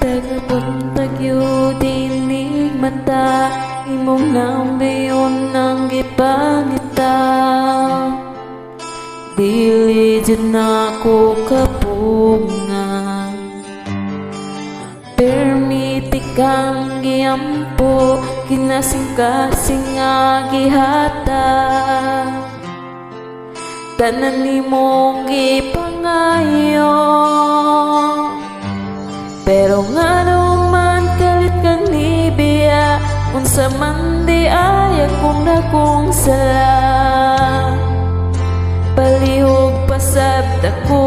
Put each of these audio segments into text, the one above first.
Tagapon tagyo dinig mata, imong naambayon ng gipangita. Dili dyan ako kapungan, permiti kang giampo, kinasing-kasing nga gihata. Tanan nimong gipangayo, pero nga naman kalit kang nibiya, unsa man di ay akong dakong sala. Palihog pasabta ko,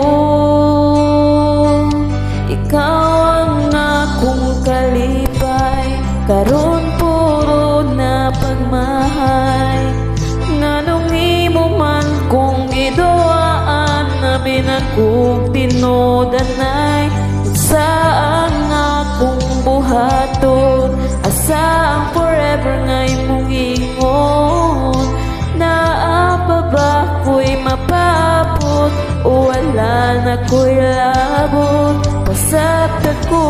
ikaw ang akong kalipay, karon puro na pagmahay. Nganong imo man kong giduaan, na binakog tinodanay. Saan akong buhaton, asa ang forever nga imong ingon. Naa pa ba ko'y mapabot, o wala na ko'y labot? Pasabta ko,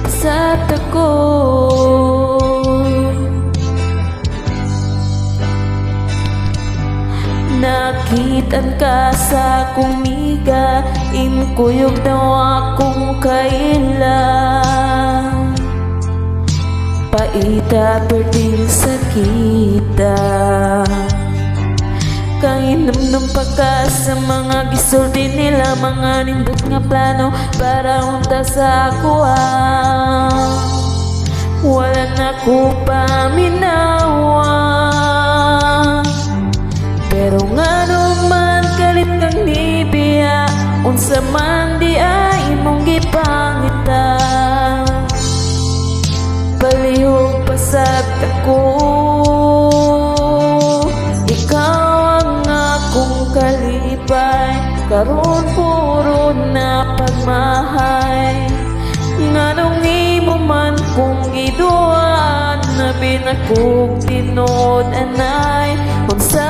pasabta ko. Nakitan ka sa kumiga, imkuyog daw akong kaila. Paita perdil sa kita, kainumdum pa ka sa mga gisulti nila, mga nindot nga plano para unta sa akuha. Wala na ko paminawa, pero nga naman kalit kang nibiya, unsa man di ay imong gipangita. Palihog pasabta ko, ikaw ang akong kalipay, karon puro na pagmahay. Nganong imo man kong giduan, na binakog tinod-anay. Unsa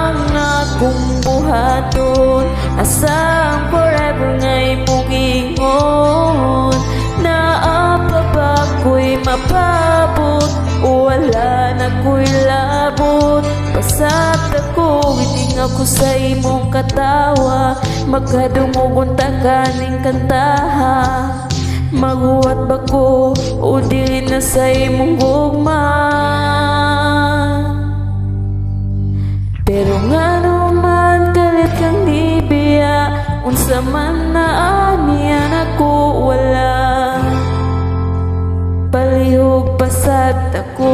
ang akong buhaton, asa ang forever nga imong ingon. Naa pa ba ko'y mapabot, o wala na ko'y labot? Pasabta ko, hiling ako sa imong katawa, magkadumugon ta kaning kantaha. Maguwat ba ko, o dili na sa imong gugma? Pero nga naman kalit kang nibiya, unsa man na aniyan ako wala. Palihog pasabta ko,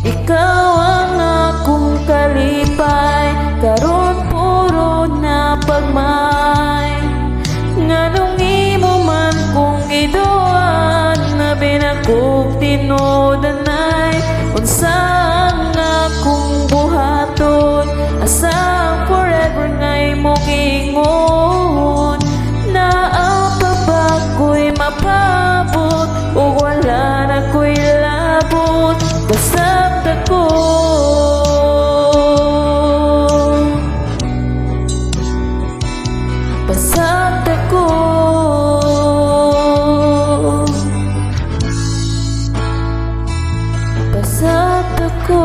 ikaw ang akong kalipay, karon puro na pagmay. Nganong imo man kong giduan, na binakog tinodanay. Unsa ang akong buhaton, asa ang forever nga imong ingon. Naa pa ba ko'y mapabot, o wala na ko'y labot? Pasabta ko, pasabta ko, pasabta ko.